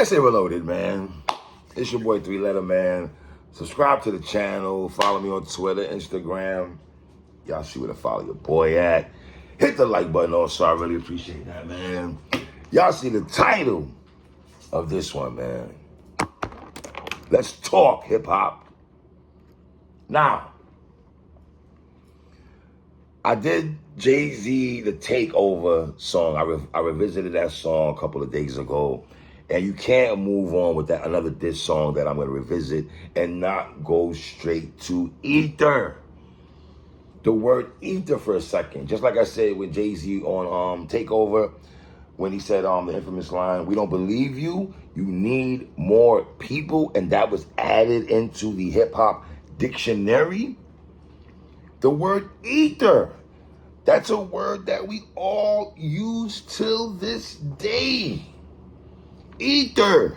PSA Reloaded, man. It's your boy 3-Letter Man. Subscribe to the channel. Follow me on Twitter, Instagram. Y'all see where to follow your boy at. Hit the like button also. I really appreciate that, man. Y'all see the title of this one, man. Let's talk hip-hop. Now, I did Jay-Z, the Takeover song. I revisited that song a couple of days ago. And you can't move on with that another diss song that I'm going to revisit and not go straight to ether. The word ether for a second. Just like I said with Jay-Z on Takeover, when he said the infamous line, "We don't believe you, you need more people," and that was added into the hip-hop dictionary. The word ether, that's a word that we all use till this day. Ether.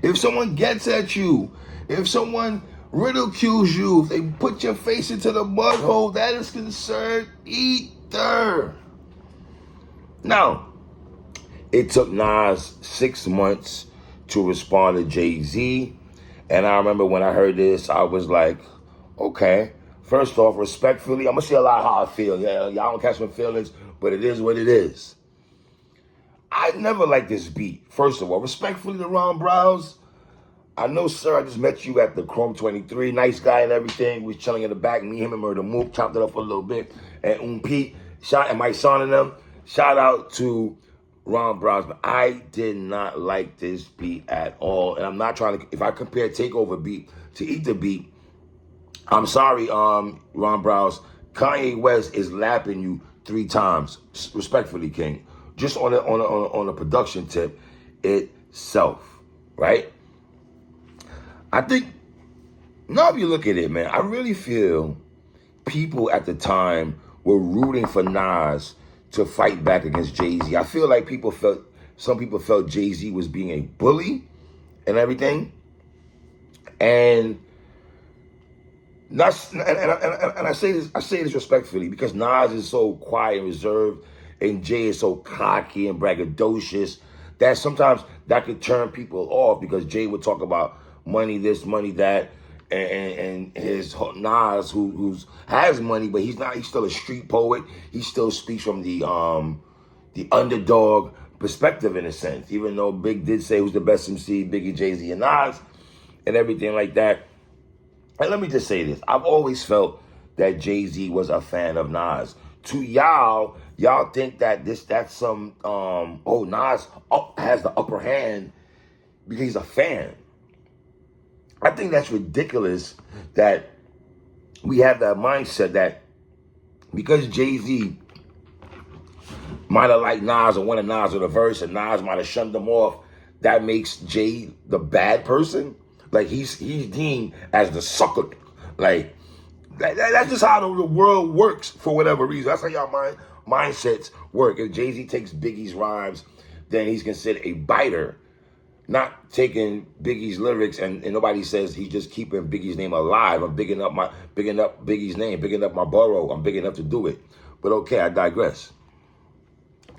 If someone gets at you, if someone ridicules you, if they put your face into the mud hole, that is considered ether. Now, it took Nas 6 months to respond to Jay-Z. And I remember when I heard this, I was like, okay. First off, respectfully, I'm going to say a lot how I feel. Yeah, y'all don't catch my feelings, but it is what it is. I never liked this beat. First of all, respectfully to Ron Browse, I know, sir, I just met you at the Chrome 23. Nice guy and everything. We was chilling in the back. Me, him, and Murder Mook chopped it up for a little bit. And Pete, and Mike Son and them. Shout out to Ron Browse. But I did not like this beat at all. And I'm not trying to, if I compare Takeover beat to Ether beat, I'm sorry, Ron Browse. Kanye West is lapping you 3 times. Respectfully, King. Just on a production tip itself, right? I think, now if you look at it, man, I really feel people at the time were rooting for Nas to fight back against Jay-Z. I feel like some people felt Jay-Z was being a bully and everything. And I say this respectfully because Nas is so quiet and reserved, and Jay is so cocky and braggadocious that sometimes that could turn people off because Jay would talk about money this, money that, and his Nas, who has money, but he's still a street poet. He still speaks from the underdog perspective in a sense, even though Big did say who's the best MC, Biggie, Jay-Z, and Nas, and everything like that. And let me just say this. I've always felt that Jay-Z was a fan of Nas. To y'all think that that's some, Nas has the upper hand because he's a fan. I think that's ridiculous that we have that mindset that because Jay-Z might have liked Nas or wanted Nas in a verse and Nas might have shunned him off, that makes Jay the bad person. Like he's deemed as the sucker. Like that's just how the world works for whatever reason. That's how y'all mindsets work. If Jay-Z takes Biggie's rhymes, then he's considered a biter. Not taking Biggie's lyrics and nobody says he's just keeping Biggie's name alive. I'm bigging up Biggie's name, bigging up my borough. I'm big enough to do it. But okay, I digress.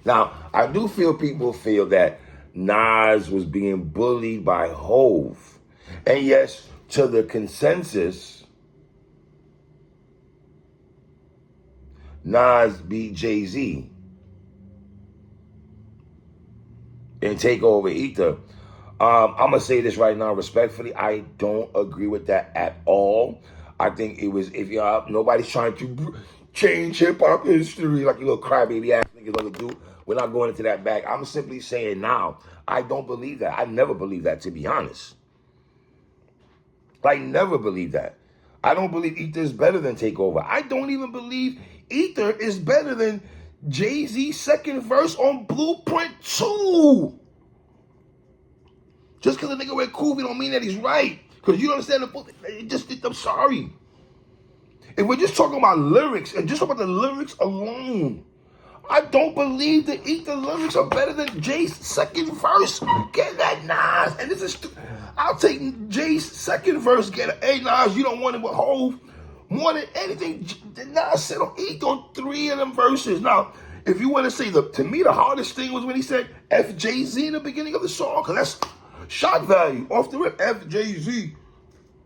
Now, I do feel people feel that Nas was being bullied by Hove. And yes, to the consensus, Nas beat Jay-Z and Takeover Ether. I'm going to say this right now respectfully. I don't agree with that at all. I think it was, if y'all, nobody's trying to change hip-hop history like you little crybaby ass niggas want to do. We're not going into that bag. I'm simply saying now, I don't believe that. I never believed that, to be honest. I never believed that. I don't believe Ether is better than Takeover. I don't even believe Ether is better than Jay-Z's second verse on Blueprint 2. Just because a nigga wear Koofy don't mean that he's right. Because you don't understand I'm sorry. If we're just talking about lyrics and just about the lyrics alone, I don't believe the Ether lyrics are better than Jay's second verse. Get that, Nas. And this is, I'll take Jay's second verse. Get it. Hey, Nas, you don't want it with Hove. More than anything, Nas said on Ether on 3 of them verses. Now, if you want to say, to me, the hardest thing was when he said FJZ in the beginning of the song, because that's shock value. Off the rip, FJZ.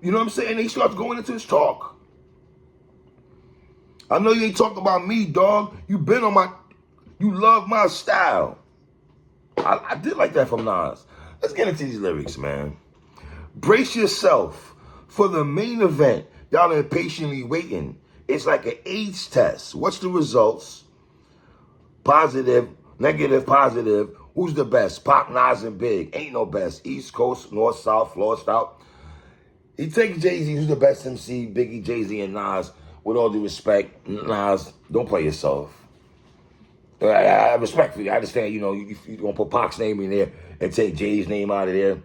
You know what I'm saying? And he starts going into his talk. I know you ain't talking about me, dog. You love my style. I did like that from Nas. Let's get into these lyrics, man. Brace yourself for the main event. Y'all are impatiently waiting. It's like an AIDS test. What's the results? Positive, negative, positive. Who's the best? Pop, Nas, and Big. Ain't no best. East Coast, North, South, Florida, South. He takes Jay-Z, who's the best MC, Biggie, Jay-Z, and Nas. With all due respect, Nas, don't play yourself. I respectfully, I understand, you going to put Pac's name in there and take Jay's name out of there.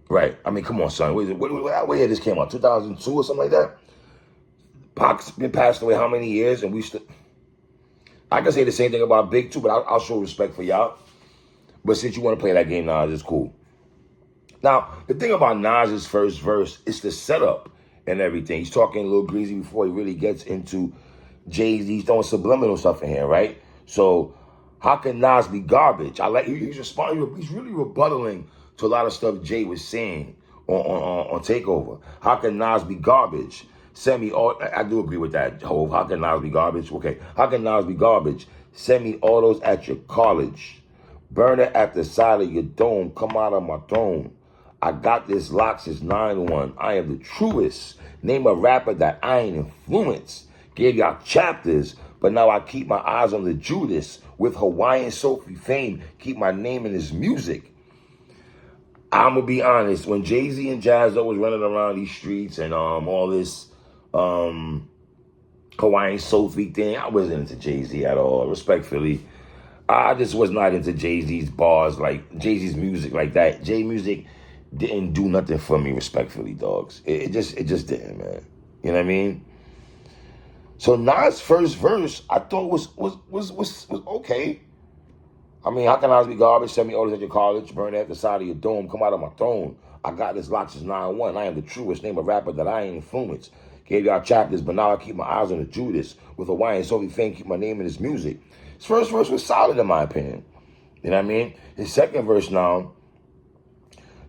Right. I mean, come on, son. What year this came out? 2002 or something like that? Pac's been passed away how many years? And we still... I can say the same thing about Big too, but I'll show respect for y'all. But since you want to play that game, Nas, it's cool. Now, the thing about Nas's first verse is the setup and everything. He's talking a little greasy before he really gets into Jay-Z. He's throwing subliminal stuff in here, right? So how can Nas be garbage? He's responding. He's really rebuttaling to a lot of stuff Jay was saying on Takeover. How can Nas be garbage? I do agree with that, Hov. How can Nas be garbage? Okay. How can Nas be garbage? Semi-autos at your college. Burner at the side of your dome. Come out of my throne. I got this lock since 9-1. I am the truest. Name a rapper that I ain't influenced. Gave y'all chapters, but now I keep my eyes on the Judas. With Hawaiian Sophie fame, keep my name in his music. I'm going to be honest. When Jay-Z and Jazzo was running around these streets and all this Hawaiian Sophie thing, I wasn't into Jay-Z at all, respectfully. I just was not into Jay-Z's bars, like Jay-Z's music like that. Jay music didn't do nothing for me, respectfully, dogs. It just didn't, man. You know what I mean? So Nas' first verse, I thought was okay. I mean, how can Nas be garbage? Send me orders at your college, burn at the side of your dome, come out of my throne. I got this lock since 9-1. I am the truest. Name a rapper that I ain't influenced. Gave y'all chapters, but now I keep my eyes on the Judas. With Hawaiian Sophie fame, keep my name in his music. His first verse was solid, in my opinion. You know what I mean? His second verse now,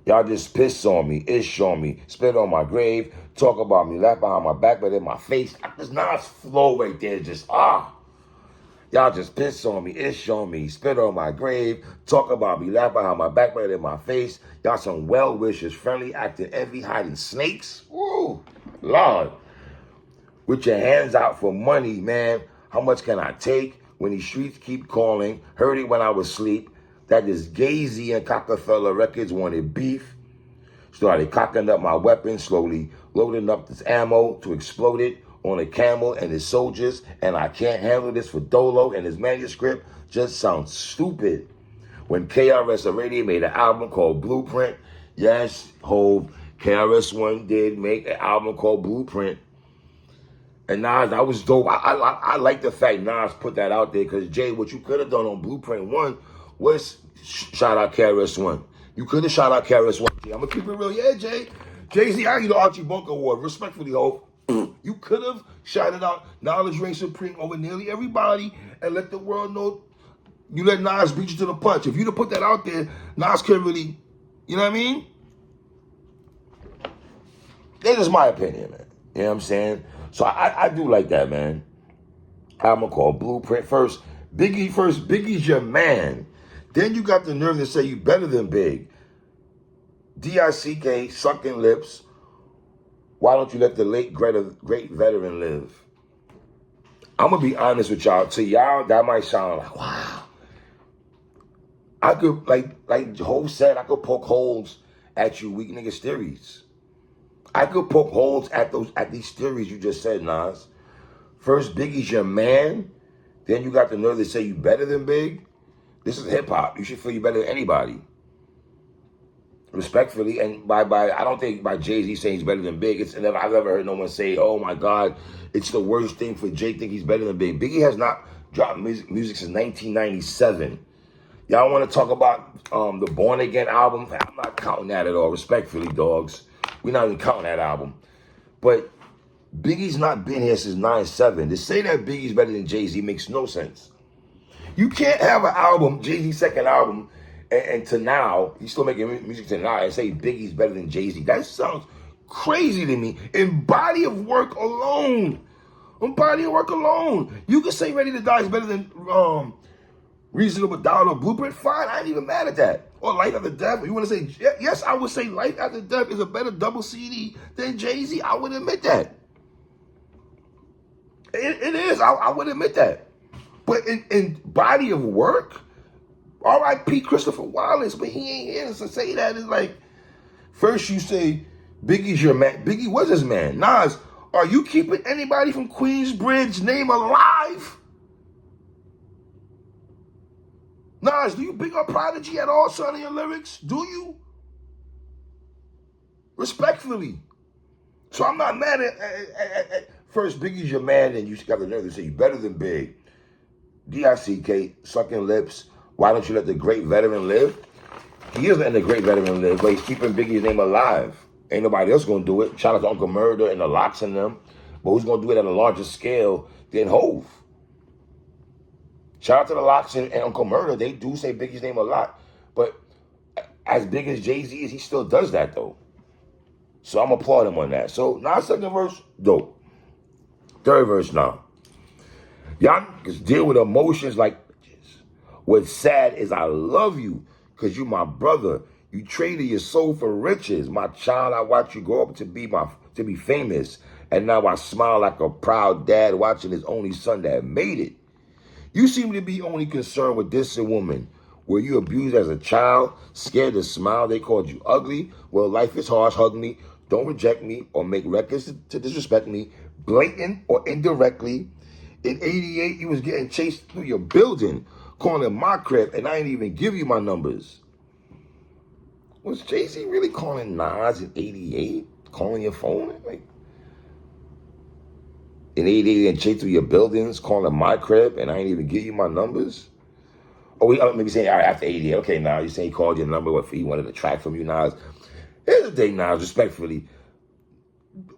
y'all just piss on me, ish on me, spit on my grave, talk about me, laugh behind my back, but in my face. This Nas flow right there is just, Y'all just piss on me, ish on me, spit on my grave, talk about me, laugh behind my back, but in my face. Y'all some well-wishers, friendly, acting envy, hiding snakes. Woo, Lord. With your hands out for money, man. How much can I take? When these streets keep calling, heard it when I was asleep. That is Gazy and Cockefeller Records wanted beef. Started cocking up my weapon slowly, loading up this ammo to explode it on a camel and his soldiers. And I can't handle this for Dolo and his manuscript. Just sounds stupid. When KRS-One made an album called Blueprint. Yes, Hov, KRS-One did make an album called Blueprint. And Nas, that was dope. I like the fact Nas put that out there because, Jay, what you could have done on Blueprint 1 was shout out KRS-One. You could have shout out KRS-One. I'm going to keep it real. Yeah, Jay. Jay-Z, I get the Archie Bunker Award. Respectfully, Hope. You could have shouted out Knowledge Reigns Supreme over nearly everybody and let the world know you let Nas beat you to the punch. If you'd have put that out there, Nas could really, you know what I mean? That's just my opinion, man. You know what I'm saying? So I do like that, man. Album called Blueprint. Biggie's your man. Then you got the nerve to say you better than Big. D-I-C-K, sucking lips. Why don't you let the late great veteran live? I'm going to be honest with y'all. To y'all, that might sound like, wow. I could, like Ho said, I could poke holes at you weak niggas theories. I could poke holes at these theories you just said, Nas. First, Biggie's your man. Then you got the nerve to say you better than Big. This is hip hop. You should feel you better than anybody. Respectfully, and I don't think by Jay-Z saying he's better than Big. I've never heard no one say, "Oh my God, it's the worst thing for Jay to think he's better than Big." Biggie has not dropped music since 1997. Y'all want to talk about the Born Again album? I'm not counting that at all. Respectfully, dogs. We're not even counting that album. But Biggie's not been here since 9/7. To say that Biggie's better than Jay-Z makes no sense. You can't have an album, Jay-Z's second album, and to now, he's still making music to now, and say Biggie's better than Jay-Z. That sounds crazy to me. In body of work alone, you can say Ready to Die is better than Reasonable Doubt or Blueprint. Fine, I ain't even mad at that. Or Life After Death. You want to say, yes, I would say Life After Death is a better double CD than Jay-Z. I would admit that. It is. I would admit that. But in body of work, R.I.P. Christopher Wallace, but he ain't here to say that. It's like, first you say Biggie's your man. Biggie was his man. Nas, are you keeping anybody from Queensbridge name alive? Nas, do you big up Prodigy at all, son, in your lyrics? Do you? Respectfully. So I'm not mad at first, Biggie's your man, and you got the nerve to say you better than Big. D.I.C.K. sucking lips. Why don't you let the great veteran live? He is letting the great veteran live, but he's keeping Biggie's name alive. Ain't nobody else gonna do it. Shout out to Uncle Murder and the Locks and them. But who's gonna do it at a larger scale than Hove? Shout out to the Locks and Uncle Murder. They do say Biggie's name a lot. But as big as Jay-Z is, he still does that though. So I'm applaud him on that. So now second verse, dope. Third verse now. Y'all niggas deal with emotions like bitches. What's sad is I love you because you my brother. You traded your soul for riches. My child, I watch you grow up to be famous. And now I smile like a proud dad watching his only son that made it. You seem to be only concerned with this woman. Were you abused as a child? Scared to smile? They called you ugly? Well, life is harsh. Hug me. Don't reject me or make records to disrespect me. Blatant or indirectly. In 88, you was getting chased through your building, calling my crib, and I ain't even give you my numbers. Was Jay-Z really calling Nas in 88? Calling your phone? Like, in 88, and chased through your buildings, calling my crib, and I ain't even give you my numbers? Oh, maybe saying, all right, after 88, okay, now you saying he called your number, what, he wanted a track from you, Nas? Here's the thing, Nas, respectfully.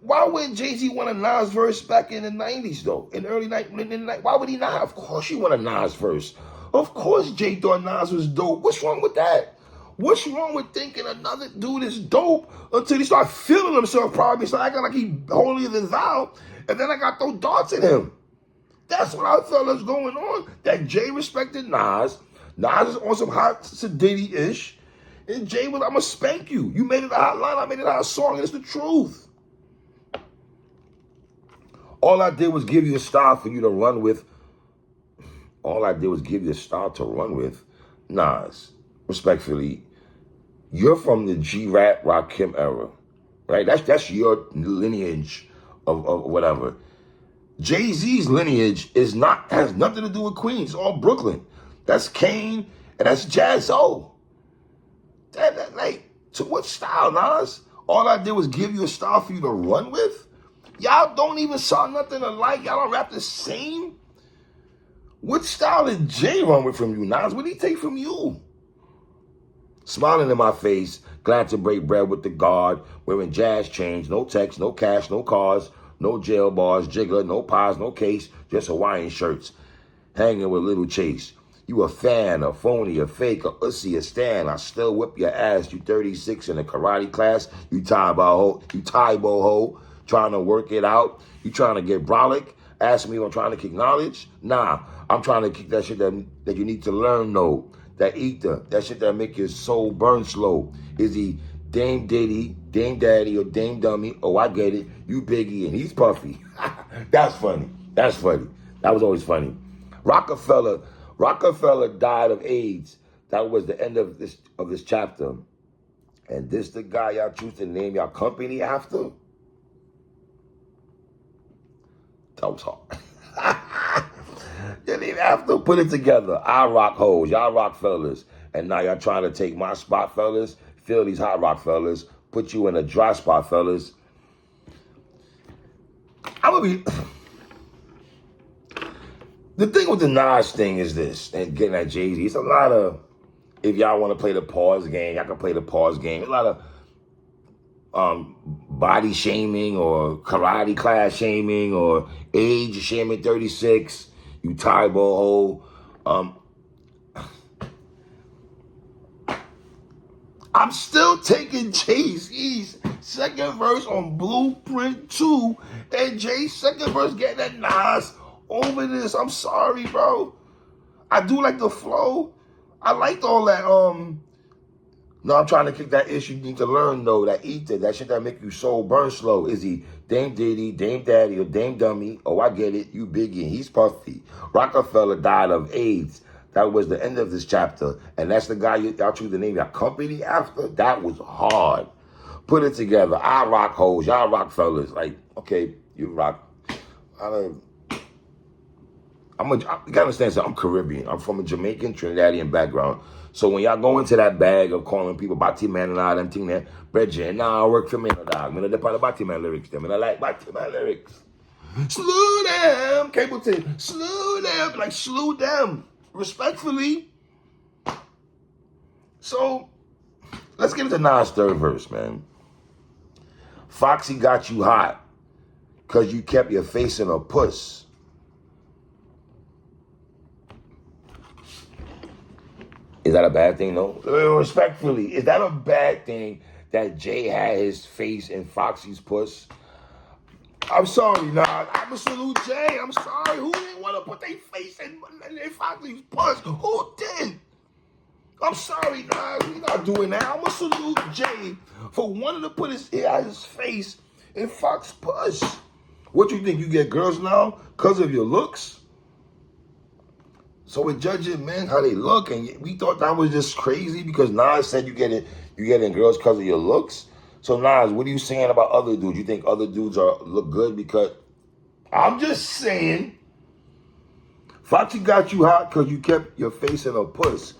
Why wouldn't Jay-Z want a Nas verse back in the 90s, though? In the early 90s, why would he not? Of course you want a Nas verse. Of course Jay thought Nas was dope. What's wrong with that? What's wrong with thinking another dude is dope until he start feeling himself probably, start acting like he holier than thou, and then I got those darts at him. That's what I felt was going on. That Jay respected Nas. Nas is on some hot Sadiddy-ish. And Jay was, I'm going to spank you. You made it a hot line, I made it a hot song, and it's the truth. All I did was give you a style for you to run with. All I did was give you a style to run with. Nas, respectfully, you're from the G-Rap, Rakim era, right? That's your lineage of whatever. Jay-Z's lineage has nothing to do with Queens. It's all Brooklyn. That's Kane and that's Jazzo. Like, to what style, Nas? All I did was give you a style for you to run with? Y'all don't even sound nothing alike. Y'all don't rap the same. What style did Jay run with from you, Nas? What did he take from you? Smiling in my face, glad to break bread with the guard, wearing jazz chains, no text, no cash, no cars, no jail bars, jigger, no pies, no case, just Hawaiian shirts, hanging with Little Chase. You a fan, a phony, a fake, a ussy, a stan. I still whip your ass. You 36 in a karate class. You Taibo ho, trying to work it out. You trying to get brolic. Ask me if I'm trying to kick knowledge. Nah, I'm trying to kick that shit that you need to learn, no. That ether, that shit that make your soul burn slow. Is he Dame Diddy, Dame Daddy, or Dame Dummy? Oh, I get it. You Biggie and he's Puffy. That's funny. That's funny. That was always funny. Rockefeller died of AIDS. That was the end of this chapter. And this the guy y'all choose to name y'all company after? That was hard. You didn't even have to put it together. I rock hoes, y'all rock fellas. And now y'all trying to take my spot, fellas. Feel these hot rock fellas. Put you in a dry spot, fellas. I'm gonna be... The thing with the Nas thing is this, and getting at Jay-Z, it's a lot of, if y'all want to play the pause game, y'all can play the pause game. A lot of body shaming or karate class shaming or age shaming 36, you tie ball hole. I'm still taking Jay-Z's second verse on Blueprint 2 and Jay's second verse getting that Nas over this. I'm sorry, bro. I do like the flow. I liked all that. No, I'm trying to kick that issue. You need to learn, though, that ether, that shit that make you soul burn slow. Is he Dame Diddy, Dame Daddy, or Dame Dummy? Oh, I get it. You Biggie. He's Puffy. Rockefeller died of AIDS. That was the end of this chapter. And that's the guy y'all choose to name your company after. That was hard. Put it together. I rock hoes. Y'all rock fellas. Like, okay, you rock. You gotta understand something. I'm Caribbean. I'm from a Jamaican, Trinidadian background. So when y'all go into that bag of calling people Batiman and all them thing there, Bridget, nah, I work for me, no dog. I'm the part of Batiman lyrics, them. And I like Batiman lyrics. Slew them, Cable T. Slew them, like slew them. Respectfully. So, let's get into Nas' third verse, man. Foxy got you hot because you kept your face in a puss. Is that a bad thing, though? Respectfully, is that a bad thing that Jay had his face in Foxy's puss? I'm sorry, nah. I'm a salute Jay. I'm sorry. Who didn't want to put their face in Foxy's puss? Who did? I'm sorry, nah. We're not doing that. I'm going to salute Jay for wanting to put his face in Fox's puss. What you think? You get girls now because of your looks? So we're judging men how they look, and we thought that was just crazy because Nas said you getting girls because of your looks. So Nas, what are you saying about other dudes? You think other dudes look good because? I'm just saying, Foxy got you hot because you kept your face in a puss.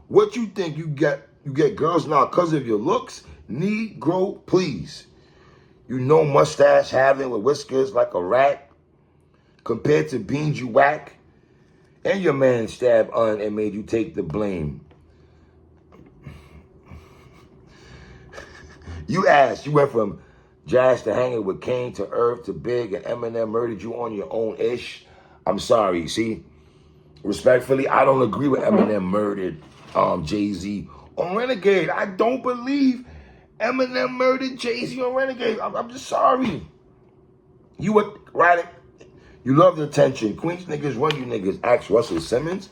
What you think? You get girls now because of your looks? Negro, please. You know mustache having with whiskers like a rat compared to beans you whack. And your man stabbed Un and made you take the blame. You asked, you went from Jazz to hanging with Kane to Irv to Big, and Eminem murdered you on your own ish. I'm sorry, see? Respectfully, I don't agree with Eminem murdered Jay-Z on Renegade. I don't believe Eminem murdered Jay-Z on Renegade. I'm just sorry. You were right. You love the attention. Queens niggas run you niggas. Ask Russell Simmons.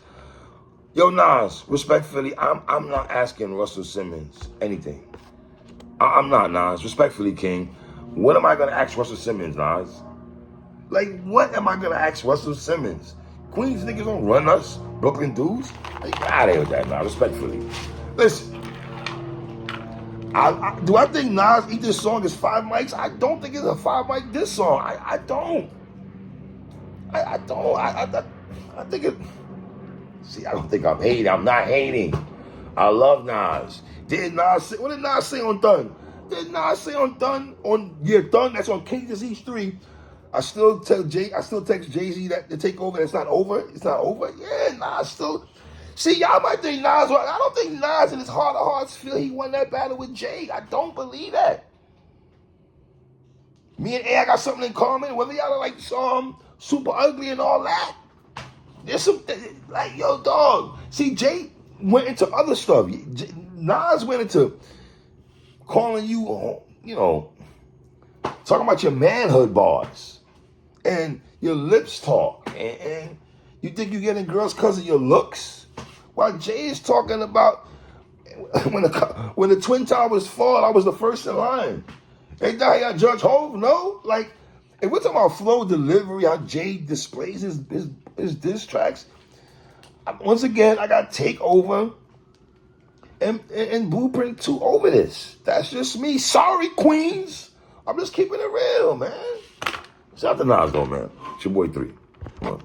Yo, Nas, respectfully, I'm not asking Russell Simmons anything. I'm not, Nas. Respectfully, King. What am I going to ask Russell Simmons, Nas? Like, what am I going to ask Russell Simmons? Queens niggas don't run us. Brooklyn dudes. Like, get out of here with that, Nas. Respectfully. Listen. Do I think Nas eat this song is 5 mics? I don't think it's a 5 mic diss song. I don't. I think it. See, I don't think I'm hating. I'm not hating. I love Nas. What did Nas say on Done? Did Nas say on Done? Done. That's on King Disease 3. I still text Jay-Z that the takeover. That's not over. It's not over. Yeah, Nas still. See, y'all might think Nas. I don't think Nas in his heart of hearts feel he won that battle with Jay. I don't believe that. Me and A, I got something in common. Whether y'all are like super ugly and all that. There's some, like, yo, dog. See, Jay went into other stuff. Nas went into calling you, talking about your manhood bars and your lips talk. And you think you're getting girls because of your looks? While Jay is talking about when the Twin Towers fall, I was the first in line. Ain't that how y'all judge Hov? No? Like, if we're talking about flow delivery, how Jay displays his diss tracks, once again, I got Takeover and Blueprint 2 over this. That's just me. Sorry, Queens. I'm just keeping it real, man. Shout out to Nas, though, man. It's your boy 3. Come on.